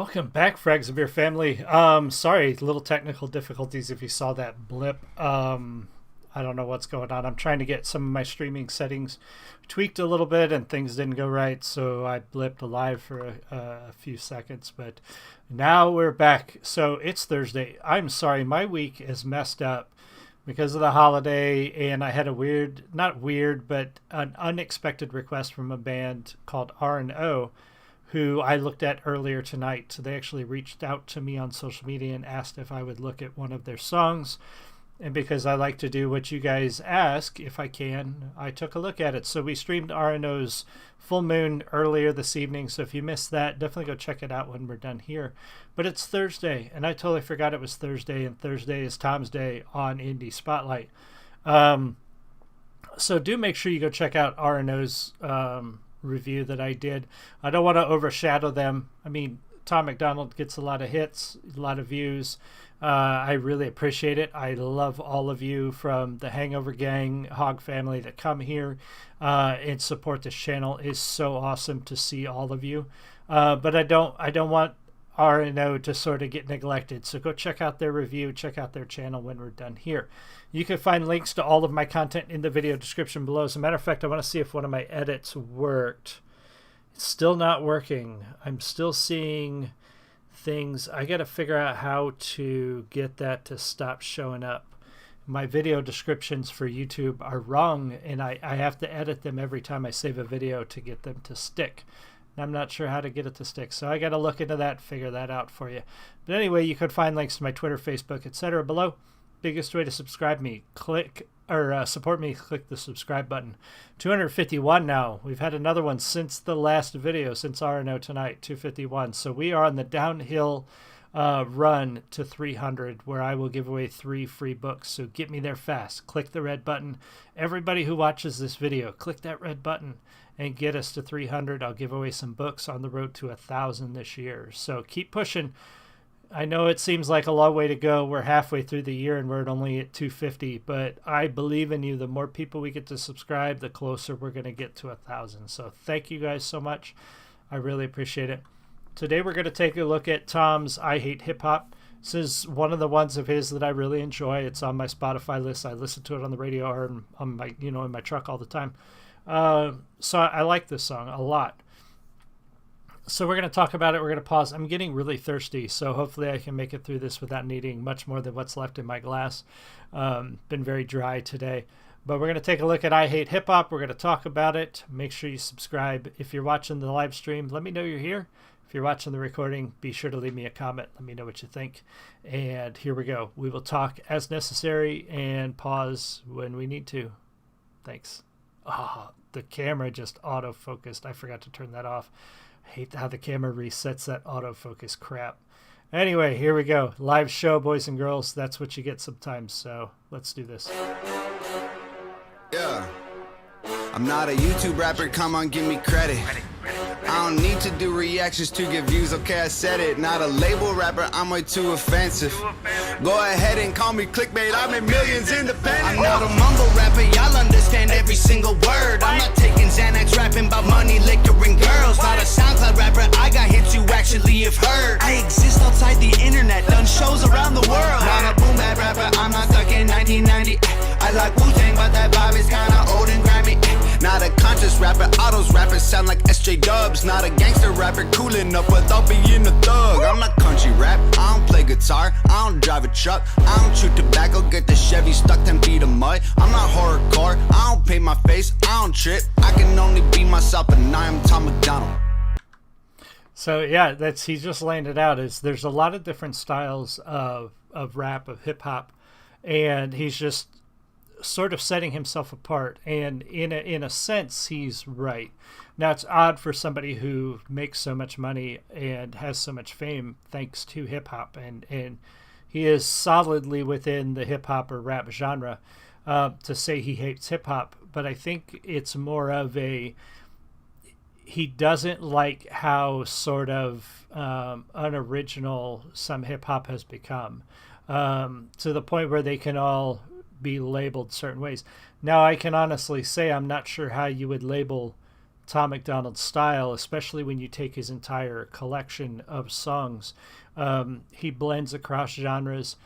Welcome back, Frags of Beer family. Sorry, little technical difficulties if you saw that blip. I don't know what's going on. I'm trying to get some of my streaming settings tweaked a little bit and things didn't go right, so I blipped live for a few seconds, but now we're back. So it's Thursday. I'm sorry, my week is messed up because of the holiday, and I had a not weird, but an unexpected request from a band called R&O, who I looked at earlier tonight. So they actually reached out to me on social media and asked if I would look at one of their songs. And because I like to do what you guys ask, if I can, I took a look at it. So we streamed R&O's Full Moon earlier this evening. So if you missed that, definitely go check it out when we're done here. But it's Thursday, and I totally forgot it was Thursday, and Thursday is Tom's Day on Indie Spotlight. So do make sure you go check out R&O's review that I did. I don't want to overshadow them. I mean, Tom MacDonald gets a lot of hits, a lot of views. I really appreciate it. I love all of you from the Hangover Gang, Hog family that come here and support this channel. It's so awesome to see all of you. But I don't want R&O to sort of get neglected. So go check out their review, check out their channel when we're done here. You can find links to all of my content in the video description below. As a matter of fact, I want to see if one of my edits worked. It's still not working. I'm still seeing things. I got to figure out how to get that to stop showing up. My video descriptions for YouTube are wrong, and I have to edit them every time I save a video to get them to stick. And I'm not sure how to get it to stick, so I got to look into that, figure that out for you. But anyway, you could find links to my Twitter, Facebook, etc. below. Biggest way to support me, click the subscribe button. 251 now. We've had another one since the last video, since R&O tonight, 251. So we are on the downhill run to 300, where I will give away 3 free books. So get me there fast. Click the red button. Everybody who watches this video, click that red button and get us to 300. I'll give away some books on the road to 1,000 this year. So keep pushing. I know it seems like a long way to go. We're halfway through the year and we're only at 250, but I believe in you. The more people we get to subscribe, the closer we're going to get to 1,000. So thank you guys so much. I really appreciate it. Today we're going to take a look at Tom's I Hate Hip Hop. This is one of the ones of his that I really enjoy. It's on my Spotify list. I listen to it on the radio or on my, in my truck all the time. So I like this song a lot. So we're going to talk about it. We're going to pause. I'm getting really thirsty, so hopefully I can make it through this without needing much more than what's left in my glass. Been very dry today. But we're going to take a look at I Hate Hip Hop. We're going to talk about it. Make sure you subscribe. If you're watching the live stream, let me know you're here. If you're watching the recording, be sure to leave me a comment. Let me know what you think. And here we go. We will talk as necessary and pause when we need to. Thanks. Oh, the camera just auto-focused. I forgot to turn that off. I hate how the camera resets that autofocus crap. Anyway, here we go. Live show, boys and girls. That's what you get sometimes, so let's do this. Yeah. I'm not a YouTube rapper, come on, give me credit. I don't need to do reactions to get views, okay, I said it. Not a label rapper, I'm way too offensive. Go ahead and call me clickbait, I made millions independent. I'm not a mumble rapper, y'all understand every single word. I'm not taking Xanax, rapping about money, liquor, and girls. Not a SoundCloud rapper, I got hits you actually have heard. I exist outside the internet, done shows around the world. Not a boom bap rapper, I'm not stuck in 1990. I like Wu-Tang, but that vibe is kinda old and grimy. Not a conscious rapper, autos rappers sound like SJ Dubs. Not a gangster rapper, cooling up without being a thug. I'm not country rap, I don't play guitar, I don't drive a truck, I don't chew tobacco, get the Chevy stuck 10 feet of mud. I'm not horrorcore, I don't paint my face, I don't trip, I can only be myself and I am Tom MacDonald. So yeah, he's just laying it out. There's a lot of different styles of rap, of hip hop, and he's just sort of setting himself apart, and in a sense he's right. Now it's odd for somebody who makes so much money and has so much fame thanks to hip hop, and he is solidly within the hip hop or rap genre, to say he hates hip hop. But I think it's more of he doesn't like how sort of unoriginal some hip hop has become, to the point where they can all be labeled certain ways. Now I can honestly say I'm not sure how you would label Tom MacDonald's style, especially when you take his entire collection of songs. He blends across genres.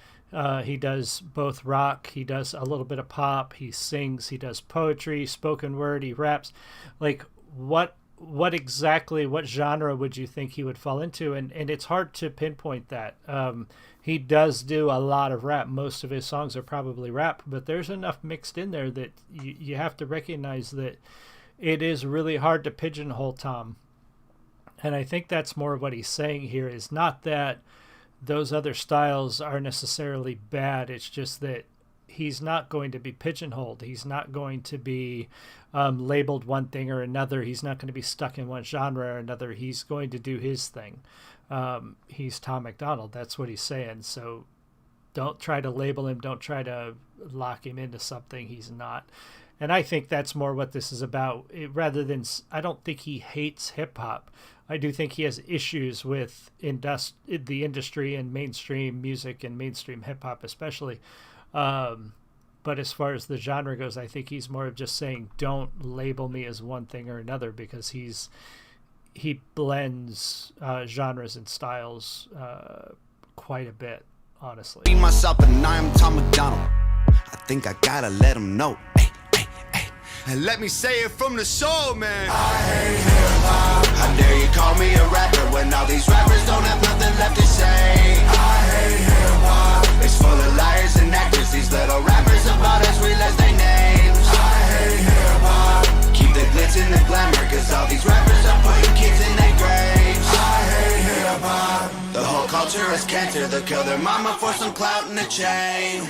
He does both rock, he does a little bit of pop, he sings, he does poetry, spoken word, he raps. Like, what genre would you think he would fall into? And it's hard to pinpoint that. He does do a lot of rap. Most of his songs are probably rap, but there's enough mixed in there that you have to recognize that it is really hard to pigeonhole Tom. And I think that's more of what he's saying here, is not that those other styles are necessarily bad. It's just that he's not going to be pigeonholed. He's not going to be labeled one thing or another. He's not going to be stuck in one genre or another. He's going to do his thing. He's Tom MacDonald. That's what he's saying. So don't try to label him. Don't try to lock him into something he's not. And I think that's more what this is about. Rather than, I don't think he hates hip hop. I do think he has issues with the industry and mainstream music and mainstream hip hop especially. But as far as the genre goes, I think he's more of just saying, don't label me as one thing or another, because he blends genres and styles quite a bit, honestly. Be myself, and I'm Tom MacDonald. I think I gotta let him know. And let me say it from the soul, man. I hate hip-hop. How dare you call me a rapper when all these rappers don't have nothing left to say? I hate hip-hop. It's full of liars and actors. These little rappers about as real as they names. I hate hip-hop. Keep the glitz and the glamour, cause all these rappers are putting kids in their graves. I hate hip-hop. The whole culture is cancer. They'll kill their mama for some clout in the chain.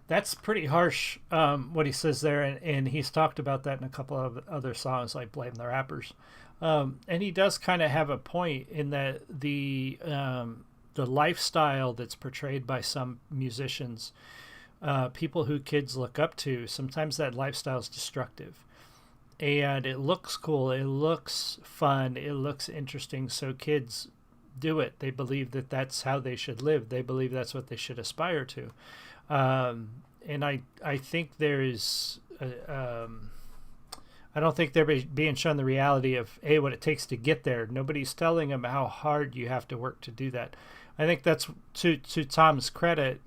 That's pretty harsh, what he says there, and he's talked about that in a couple of other songs, like Blame the Rappers. And he does kind of have a point in that the lifestyle that's portrayed by some musicians, people who kids look up to, sometimes that lifestyle is destructive. And it looks cool, it looks fun, it looks interesting, so kids do it. They believe that that's how they should live. They believe that's what they should aspire to. And I think there's, I don't think they're being shown the reality of what it takes to get there. Nobody's telling them how hard you have to work to do that. I think that's to Tom's credit.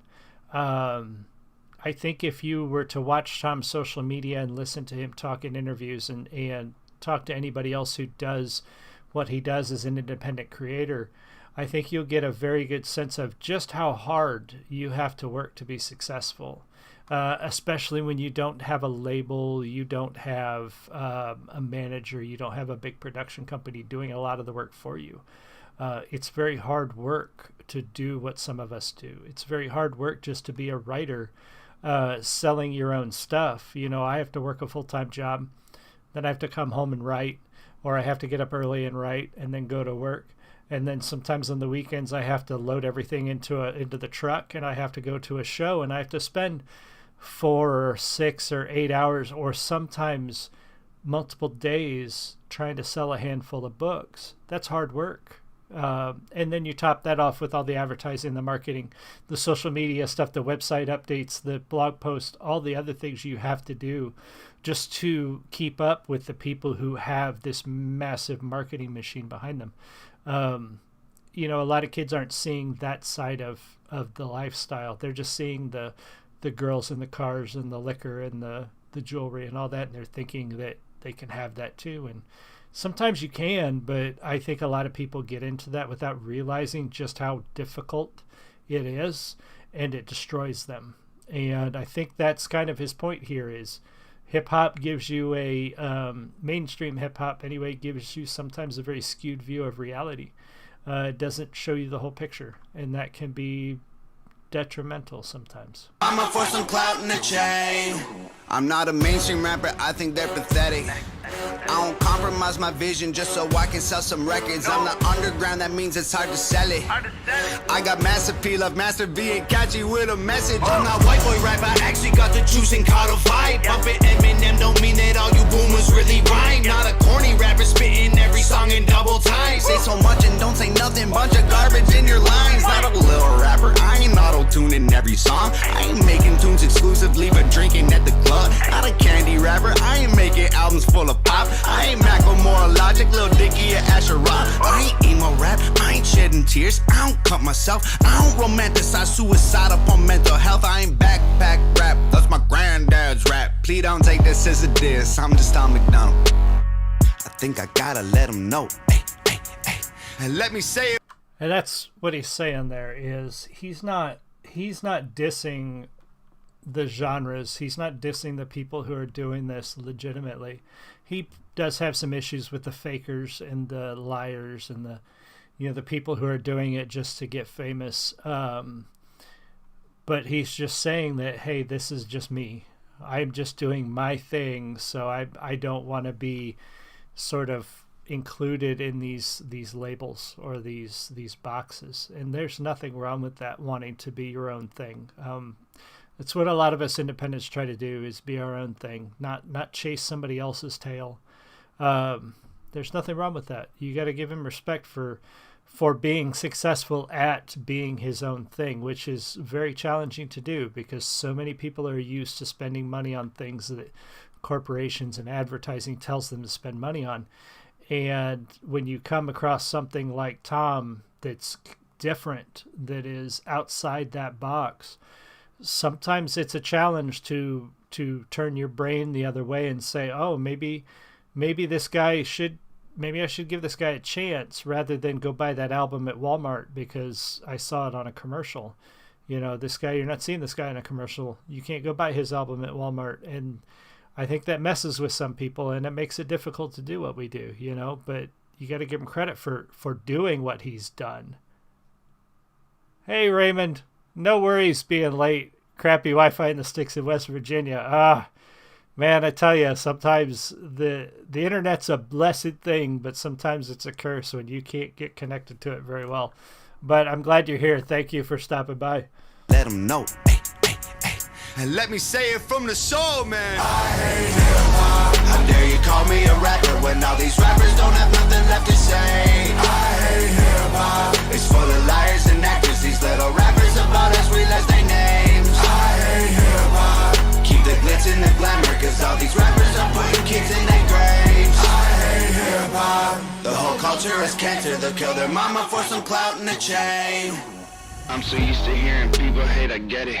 I think if you were to watch Tom's social media and listen to him talk in interviews and talk to anybody else who does what he does as an independent creator, I think you'll get a very good sense of just how hard you have to work to be successful, especially when you don't have a label, you don't have a manager, you don't have a big production company doing a lot of the work for you. It's very hard work to do what some of us do. It's very hard work just to be a writer, selling your own stuff. You know, I have to work a full-time job, then I have to come home and write, or I have to get up early and write and then go to work. And then sometimes on the weekends I have to load everything into the truck, and I have to go to a show, and I have to spend 4 or 6 or 8 hours, or sometimes multiple days, trying to sell a handful of books. That's hard work. And then you top that off with all the advertising, the marketing, the social media stuff, the website updates, the blog posts, all the other things you have to do just to keep up with the people who have this massive marketing machine behind them. You know, a lot of kids aren't seeing that side of the lifestyle. They're just seeing the girls and the cars and the liquor and the jewelry and all that, and they're thinking that they can have that too. And sometimes you can, but I think a lot of people get into that without realizing just how difficult it is, and it destroys them. And I think that's kind of his point here is hip-hop gives you mainstream hip-hop anyway, gives you sometimes a very skewed view of reality. It doesn't show you the whole picture, and that can be detrimental sometimes. I'm a for some clout in the chain. I'm not a mainstream rapper, I think they're pathetic. I don't compromise my vision just so I can sell some records. I'm the underground, that means it's hard to sell it. I got mass appeal of Master V and catchy with a message. I'm not white boy rap, I actually got the juice and caught a vibe. Bumpin' Eminem don't mean that all you boomers really rhyme. Not a corny rapper spitting every song in double time. Say so much and don't say nothing, bunch of garbage in your lines. Not a little rapper, I ain't auto-tuning every song. I ain't making tunes exclusively but drinking at the club. Not a candy rapper, I ain't making albums full of pop. top. I ain't Macklemore, Logic, Lil Dicky, or Asherah. I ain't emo rap, I ain't shedding tears. I don't cut myself, I don't romanticize suicide up on mental health. I ain't backpack rap, that's my granddad's rap. Please don't take this as a diss, I'm just on MacDonald. I think I gotta let him know. Hey, hey, hey. And let me say it. And that's what he's saying there is he's not dissing the genres. He's not dissing the people who are doing this legitimately. He does have some issues with the fakers and the liars and the people who are doing it just to get famous. But he's just saying that, hey, this is just me. I'm just doing my thing, so I don't want to be sort of included in these labels or these boxes. And there's nothing wrong with that, wanting to be your own thing. That's what a lot of us independents try to do, is be our own thing, not chase somebody else's tail. There's nothing wrong with that. You got to give him respect for being successful at being his own thing, which is very challenging to do because so many people are used to spending money on things that corporations and advertising tells them to spend money on. And when you come across something like Tom that's different, that is outside that box, sometimes it's a challenge to turn your brain the other way and say, oh, maybe this guy should, maybe I should give this guy a chance rather than go buy that album at Walmart because I saw it on a commercial. This guy, you're not seeing this guy in a commercial. You can't go buy his album at Walmart. And I think that messes with some people and it makes it difficult to do what we do, but you got to give him credit for doing what he's done. Hey, Raymond, no worries being late. Crappy Wi-Fi in the sticks in West Virginia. Man, I tell you, sometimes the internet's a blessed thing, but sometimes it's a curse when you can't get connected to it very well. But I'm glad you're here. Thank you for stopping by. Let them know. Hey, hey, hey. And let me say it from the soul, man. I hate hip-hop. How dare you call me a rapper when all these rappers don't have nothing left to say? I hate hip-hop. It's full of liars and actors. These little rappers about as real as they names. I hate hip-hop. Keep the glitz and the glamour, cause all these rappers are putting kids in their graves. I hate hip-hop. The whole culture is cancer. They'll kill their mama for some clout and a chain. I'm so used to hearing people hate, I get it.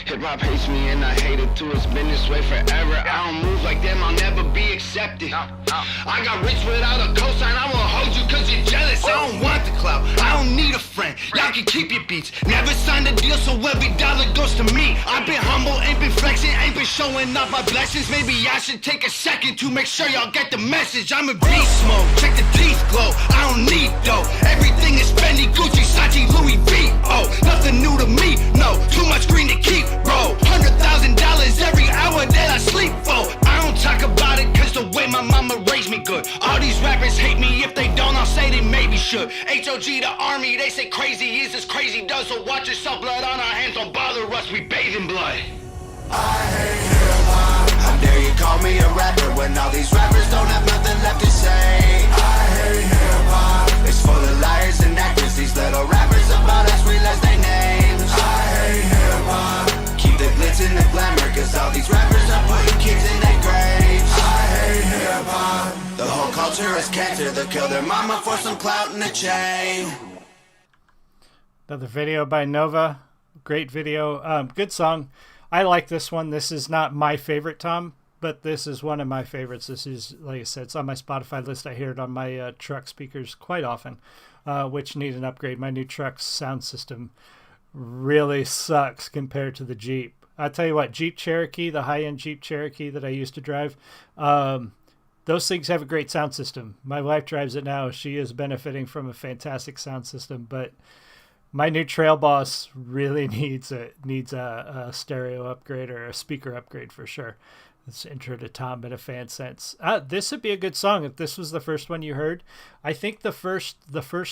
Hip-hop hates me and I hate it too. It's been this way forever. I don't move like them, I'll never be accepted. I got rich without a cosign. I won't hold you cause you're jealous. I don't want the clout, I don't need a friend. Y'all can keep your beats. Never signed a deal so every dollar goes to me. I've been humble, ain't been flexing, ain't been showing off my blessings. Maybe I should take a second to make sure y'all get the message. I'm a beast mode, check the teeth glow. I don't need dough. Everything is Fendi, Gucci, Sachi, Louis V. Oh, nothing new to me, no. Too much green to keep, bro. $100,000 every hour that I sleep for. I don't talk about it cause the way my mama raised me good. All these rappers hate me, if they don't I'll say they maybe should. HOG the army, they say crazy is as crazy does. So watch yourself, blood on our hands, don't bother us, we bathe in blood. I hate hip-hop. How dare you call me a rapper when all these rappers don't have nothing left to say? I hate hip-hop. It's full of liars and actors. These little rappers about as real as they names. I hate hip-hop. Keep the glitz and the glamour, cause all these rappers are putting kids in their graves. I hate hip-hop. The whole culture is cancer. They'll kill their mama for some clout and a chain. Another video by Nova. Great video. Good song. I like this one. This is not my favorite Tom, but this is one of my favorites. This is, like I said, it's on my Spotify list. I hear it on my truck speakers quite often, which need an upgrade. My new truck's sound system really sucks compared to the Jeep. I'll tell you what, Jeep Cherokee, the high-end Jeep Cherokee that I used to drive, those things have a great sound system. My wife drives it now. She is benefiting from a fantastic sound system, but my new Trail Boss really needs a stereo upgrade or a speaker upgrade for sure. It's intro to Tom in a fan sense. This would be a good song if this was the first one you heard. I think the first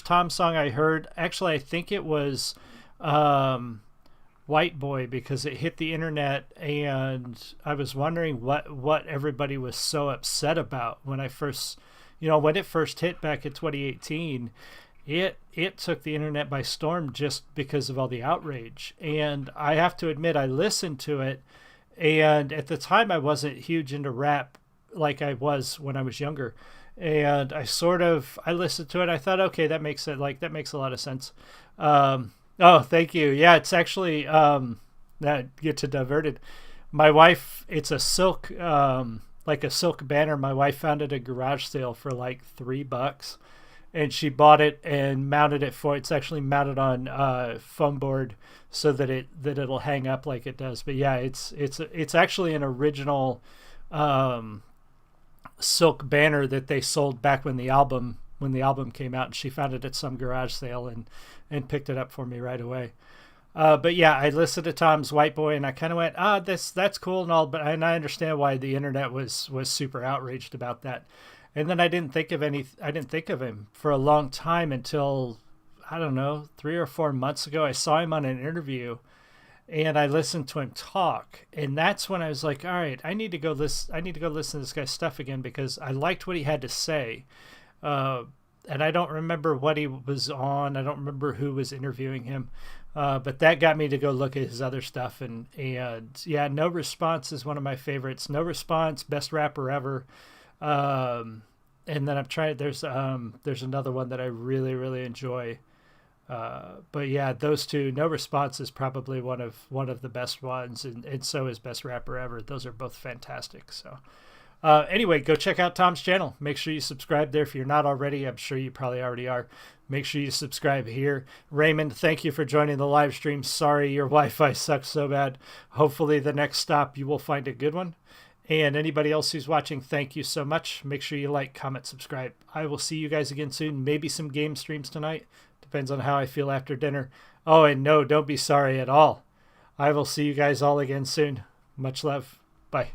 Tom song I heard, actually I think it was White Boy, because it hit the internet and I was wondering what everybody was so upset about when I first, when it first hit back in 2018. It took the internet by storm just because of all the outrage. And I have to admit, I listened to it, and at the time I wasn't huge into rap like I was when I was younger. And I listened to it. I thought, okay, that makes it like, that makes a lot of sense. Oh, thank you. Yeah, it's actually, that get to diverted. My wife, it's a silk, like a silk banner. My wife found it at a garage sale for like $3, and she bought it and mounted it it's actually mounted on foam board so that it'll hang up like it does. But yeah, it's actually an original silk banner that they sold back when the album came out, and she found it at some garage sale and picked it up for me right away. But yeah, I listened to Tom's White Boy, and I kind of went, that's cool and all, and I understand why the internet was super outraged about that. And then I didn't think of him for a long time until, I don't know, 3 or 4 months ago. I saw him on an interview, and I listened to him talk, and that's when I was like, all right, I need to go listen to this guy's stuff again, because I liked what he had to say. And I don't remember what he was on. I don't remember who was interviewing him. But that got me to go look at his other stuff. And yeah, No Response is one of my favorites. No Response, best rapper ever. And then I've tried, there's another one that I really, really enjoy. But yeah, those two, No Response is probably one of the best ones. And so is Best Rapper Ever. Those are both fantastic. So, anyway, go check out Tom's channel. Make sure you subscribe there if you're not already. I'm sure you probably already are. Make sure you subscribe here. Raymond, thank you for joining the live stream. Sorry your Wi-Fi sucks so bad. Hopefully the next stop you will find a good one. And anybody else who's watching, thank you so much. Make sure you like, comment, subscribe. I will see you guys again soon. Maybe some game streams tonight. Depends on how I feel after dinner. Oh, and no, don't be sorry at all. I will see you guys all again soon. Much love. Bye.